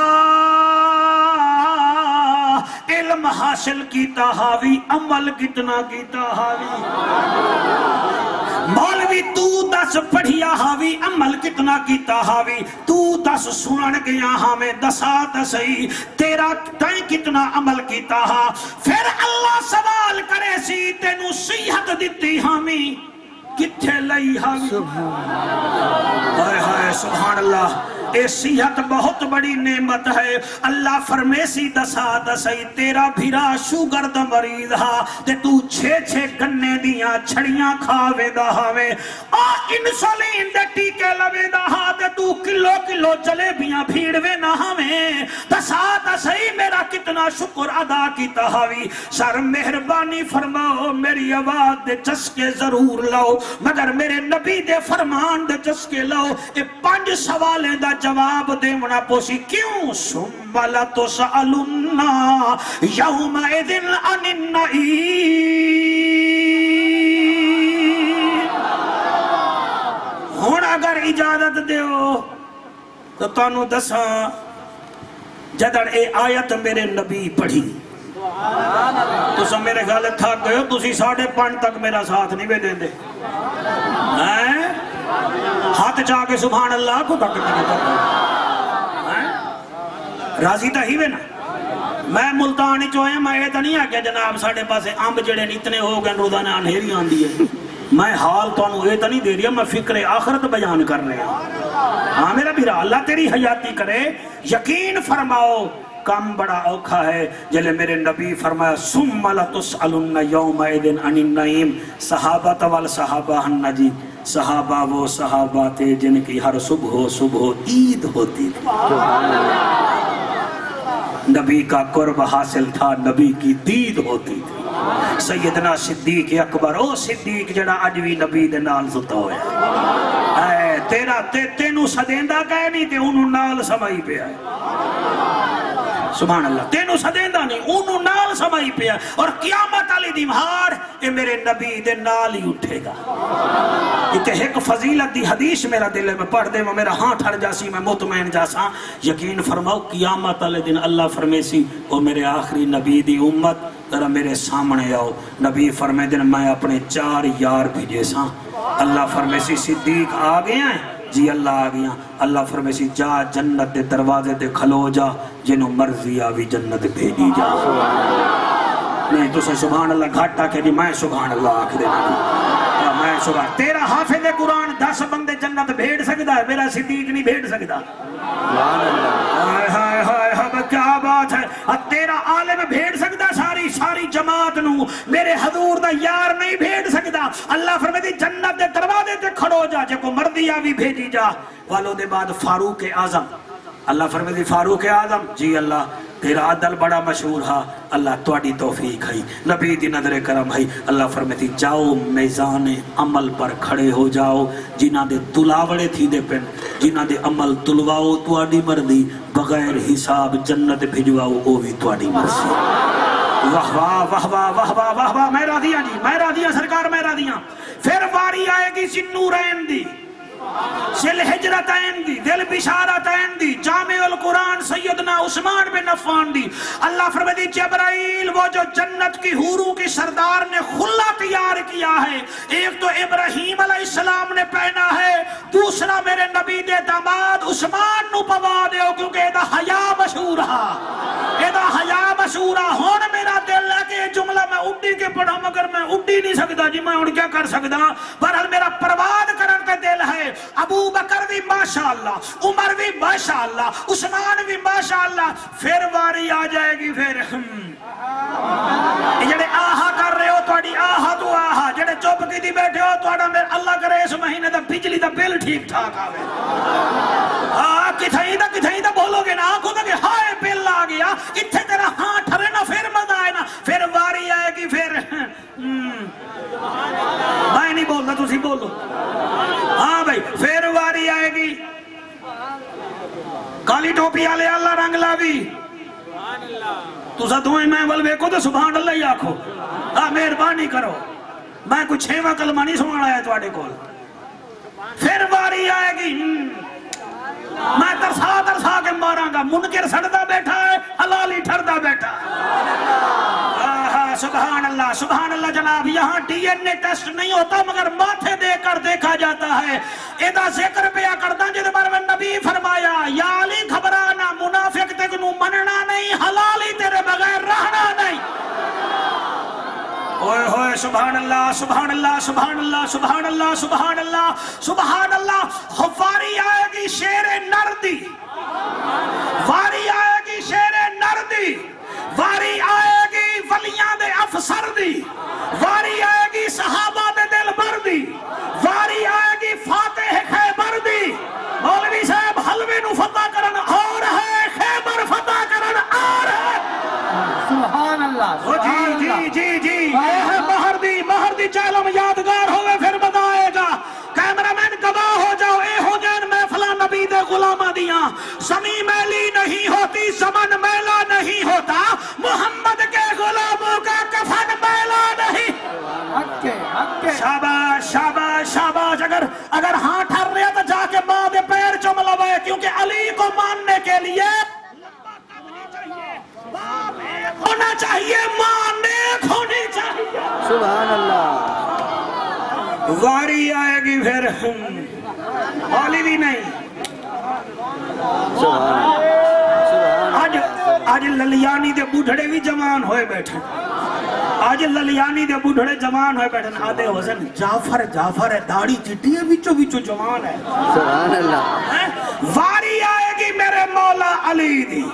علم حاصل کیتا حاوی عمل کتنا کیتا حاوی مولوی تو 10 پڑھیا حاوی عمل کتنا کیتا حاوی تو 10 سنن گیا ہمیں 10 صحیح تیرا تائیں کتنا عمل کیتا ہا پھر اللہ سوال کرے سی تینو صحت دیتی ہمیں کتھے لئی حاوی ہائے ہائے سبحان اللہ اے صحت بہت بڑی نعمت ہے اللہ فرمیسی دسا دسائی تیرا بھیرا شوگر دا مریض ہا تے تو 6 گنے دیاں چھڑیاں کھاوے دا ہاوے انسولین دے ٹیکے لوے دا ہا تے تو کلو جلیبیاں بھیڑوے نہ ہمیں دسا دسائی میرا کتنا شکر ادا کیتا ہاوی سر مہربانی فرماؤ میری آواز دے چسکے ضرور لاؤ مگر میرے نبی دے فرمان دے چسکے لاؤ اے 5 سوالیں دا جواب دے منا پوسی کیوں ثم لتسألن یومئذ عن النعیم ہن اگر اجازت دیو تو تانوں دساں جدڑ اے آیت میرے نبی پڑھی تو سب میرے گھر تھک گئے تسی 5:30 تک میرا ساتھ نہیں دیں دے ہاتھ جا کے سبحان اللہ کو تک نہیں پتا راضی تا ہی وے نا میں ملتانی چوئے میں یہ تو نہیں آگیا جناب ساڑھے پاسے امب جڑے اتنے ہو گئے روزانہ انہیری آندی ہے میں حال تو انہوں یہ تو نہیں دے رہا میں فکر آخرت بیان کر رہے ہیں ہاں میرا بھی اللہ تیری حیاتی کرے یقین فرماؤ کام بڑا اوکھا ہے جلے میرے نبی فرمایا ثم لتسألن یومئذ عن النعیم صحابہ والصحابہ ہنجی صحابہ وہ صحابہ تھے جن کی ہر صبح عید ہوتی تھی نبی کا قرب حاصل تھا نبی کی دید ہوتی تھی سیدنا صدیق اکبر او صدیق جڑا اجوی نبی دے نال ستا ہویا اے تیرا تینوں سدیندہ کہے نہیں تے انہوں نال سمائی پہ آئے سبحان اللہ تینوں سدیندہ نہیں انہوں نال سمائی پہ آئے اور قیامت علی دیمہار اے میرے نبی دے نال ہی اٹھے گا اتنے ایک فضیلت دی حدیث میرا دل میں پڑھ دے میرا ہاں ٹھڑ جاسی میں مطمئن جاسا یقین فرماؤ قیامت علی دن اللہ فرمیسی او میرے آخری نبی دی امت ذرا میرے سامنے آؤ نبی فرمے دن میں اپنے 4 یار بھیجے ساں اللہ فرمیسی صدیق آ گئے ہیں جی اللہ آ گیا اللہ فرمیسی جا جنت دے دروازے دے کھلو جا جنہوں مرضی آوی جنت بھیجی جا نہیں تو سے سبحان اللہ گھاٹا کہ جی میں سبحان اللہ آکھ دینا میں سبحان تیرا حافظ قرآن 10 بندے جنت بھیڑ سکتا ہے میرا صدیق نہیں بھیڑ سکتا ہائے ہائے ہائے ہائے کیا بات ہے تیرا عالم بھیڑ سکتا ساری جماعت نو میرے حضور دا یار نہیں بھیڑ سکتا اللہ فرمائے جنت دے دروازے تے کھڑو جا جے کو مردی آوی بھیجی جا والوں دے بعد فاروق اعظم اللہ فرمائے فاروق اعظم جی اللہ تیرا عدل بڑا مشہور ہا اللہ توڑی توفیق ہے نبی دی نظر کرم ہے اللہ فرماتی جاؤ میزان عمل پر کھڑے ہو جاؤ جنہ دے تلاوڑے تھی دے پن جنہ دے عمل تلواؤ توڑی مردی بغیر حساب جنت بھجواؤ او بھی توڑی مرضی واہ واہ واہ واہ واہ واہ واہ واہ میں راضیاں جی میں راضیاں سرکار میں راضیاں پھر واری آئے گی سنورین دی سل ہجرتین دی دل بشارتین دی جامع القرآن سیدنا عثمان بن عفان دی اللہ فرماتی جبرائیل وہ جو جنت کی حوروں کی سردار نے خلا تیار کیا ہے ایک تو ابراہیم علیہ السلام نے پہنا ہے دوسرا میرے نبی دے داماد عثمان نو پوا دیو کیونکہ ایدہ حیا مشہور ہا ایدہ حیا مشہور ہا ہون میرا دل ہے کہ جملہ میں اڈی کے پڑھا مگر میں اڈی نہیں سکتا جی میں ان کیا کر سکتا برحال میرا پرواد کرن پہ دل ہے ابو بکر بھی ماشاءاللہ عمر بھی ماشاءاللہ عثمان بھی ماشاءاللہ پھر واری آ جائے گی پھر جڑے آہا کر رہے ہو توڑی آہا تو آہا جڑے چوپ کی دی بیٹھے ہو توڑا میرے اللہ کرے اس مہینے دا بجلی دا بل ٹھیک ٹھاک آوے کتھائی دا بولو گے نا آنکھوں دا کہ ہائے بل آ گیا اتھے تیرا ہاں ٹھرے نا پھر مزہ آئے نا پھر واری آئے گی پھر میں نہیں بولتا تسی بولو ہاں بھائی پھر واری آئے گی کالی ٹوپی آلے اللہ رنگ لاوی تو سا دعائیں میں والوے کو تو سبحان اللہ ہی آکھو مہربانی کرو میں کوئی 6واں کلمہ نہیں سنانا ہے تو آڑے کول پھر واری آئے گی میں ترسا کے ماراں گا منکر سڑتا بیٹھا ہے حلالی ٹھردا بیٹھا سبحان اللہ جناب یہاں ڈی این اے ٹیسٹ نہیں ہوتا مگر ماتھے دے کر دیکھا جاتا ہے ایدہ ذکر پیا کردہ جدے بارے میں نبی فرمایا یا علی گھبرانا منافق تکنو مننا نہیں حلالی تیرے بغیر رہنا نہیں اوئے ہوئے ہوئے سبحان اللہ سبحان اللہ سبحان اللہ سبحان اللہ سبحان اللہ سبحان اللہ. واری آئے گی شیر نردی, واری آئے گی شیر نردی, واری آئے گی ولیاں دے افسر دی, واری آئے گی صحابہ دے دل بردی, واری آئے گی فاتح خیبر دی. مولوی صاحب حلوے نو فتح کرن اور ہے, خیبر فتح کرن اور ہے. سبحان اللہ سبحان جی اللہ. جی جی جی مہر دی چالم یادگار ہوئے پھر بتائے گا. کیمرہ مین گواہ ہو جاؤ, اے ہو جان محفلہ نبی دے غلامہ دیاں. زمین میلی نہیں ہوتی, زمن میلا نہیں ہوتا, محمد کے غلاموں کا کفن میلا نہیں. حق کے حق کے. شاباش شاباش شاباش. اگر ہاں ٹھر رہے تو جا کے ماں دے پیر چوم لوے, کیونکہ علی کو ماننے کے لیے ہونا چاہیے, ماں نیک ہونی چاہیے. سبحان اللہ. واری آئے گی پھر والی بھی نہیں. آج للیانی دے بوڑھڑے بھی جوان ہوئے بیٹھے, آج للیانی دے بوڑھڑے جوان ہوئے بیٹھے. آدھے حسن جعفر جعفر ہے, داڑھی چٹی ہے, بیچو بیچو جوان ہے. سبحان اللہ. واری آئے گی میرے مولا علی دی.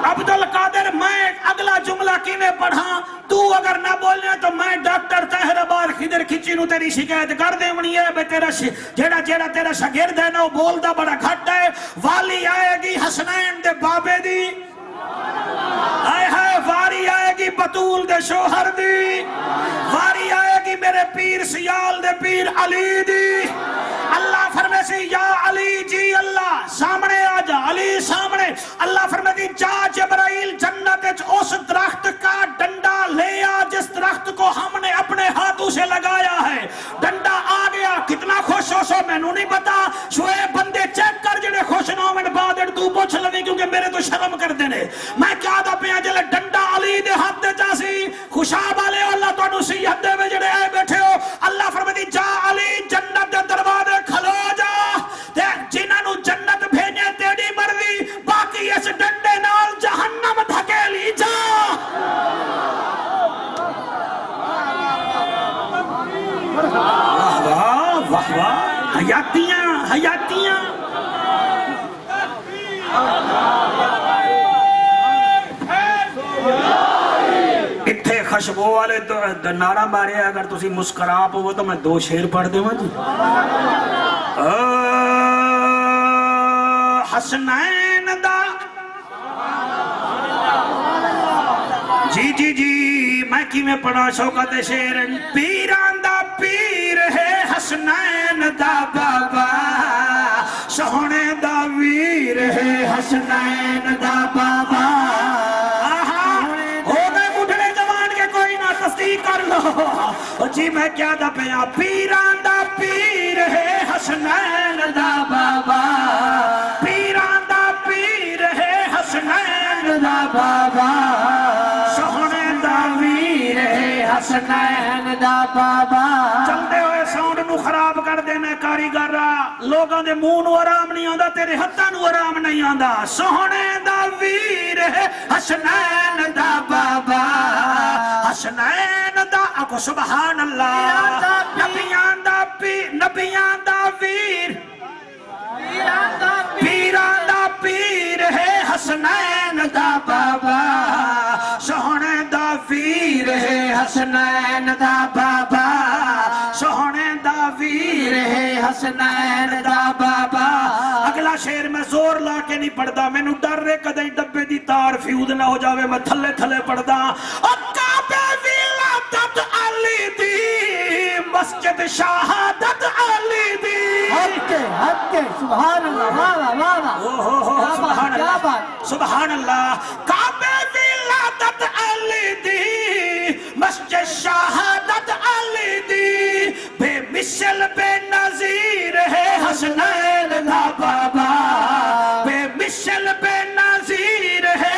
عبد القادر میں اگلا جملہ کینے پڑھا, تو اگر نہ بولنے تو میں ڈاکٹر طاہر آباد خضر کھچی نو تیری شکایت کر دے منی ہے بے تیرا جیڑا تیرا شاگرد ہے نا وہ بولدا بڑا گھٹ ہے. والی آئے گی حسنین دے بابے دی, آئے ہائے واری آئے گی بطول دے شوہر دی, واری آئے گی میرے پیر سیال دے پیر علی دی. اللہ فرمے سی یا علی جی اللہ سامنے آ جا, علی سامنے. اللہ فرمے دی جا جبرائیل جنت اس درخت کا ڈنڈا لے آ جس درخت کو ہم نے اپنے ہاتھوں سے لگایا ہے. ڈنڈا آ گیا, کتنا خوش ہو سو میں نو نہیں پتا. شوئے بندے چیک کر جڑے خوش نو میں بعد تو پوچھ لگے, کیونکہ میرے تو شرم کر دینے. میں کیا دا پیا جلے ڈنڈا علی دے ہاتھ دے جاسی خوشاب والے اللہ تو انو سیحت دے میں جڑے آئے بیٹھے ہو. اللہ فرمے دی جا علی جنت دے دروازے کھلو جا, جنہاں نو جنت بھیجے تیری مرضی, باقی اس ڈنڈے نال جہنم دھکیلی جا. واہ واہ واہ واہ, حیاتیاں حیاتیاں. اتھے خشبو والے تو نعرہ مارے, اگر تسی مسکرا پو تو میں 2 شعر پڑھ دے جی. حسنین دا جی جی جی میں کی میں پڑھا شوکت شعر. پیران دا پیر ہے حسنین دا بابا, سونے دا ویر ہے حسنین دا بابا. کر لو جی میں کیا دا پیا, پیران دا پیر ہے حسنین دا بابا, پیران دا پیر ہے حسنین دا بابا, سونے دا ویر ہے حسنین دا بابا. چلتے ہوئے ساؤنڈ نو خراب کر دینا کاریگر, لوگاں دے منہ نو آرام نہیں آندا, تیرے ہتھاں نو آرام نہیں آندا. سونے دا ویر ہے حسنین دا بابا, حسنین دا اکو سبحان اللہ. نبیان دا پیر, نبیان دا ویر, پیران دا پیر ہے حسنین دا بابا, سونے دا ویر ہے حسنین دا بابا, سونے دا ویر ہے حسنین دا بابا. اگلا شعر میں زور لا کے نہیں پڑھدا, میں نو ڈر رہے کدیں ڈبے دی تار فیود نہ ہو جاوے, میں تھلے تھلے پڑھدا. علی دی مسجد شہادت علی دی. حق کے سبحان اللہ. واہ واہ واہ, سبحان اللہ سبحان اللہ. کعبہ ولادت علی دی مسجد شہادت علی دی, بے مثل بے نظیر ہے حسنین دا بابا, بے مثل بے نظیر ہے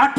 8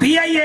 PIA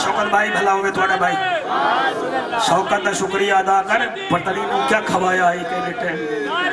شوکت بھائی بھلا ہوئے تھوڑا بھائی شوکت کا شکریہ ادا کر پتہ نہیں کیا کھوایا ہے کہ بیٹے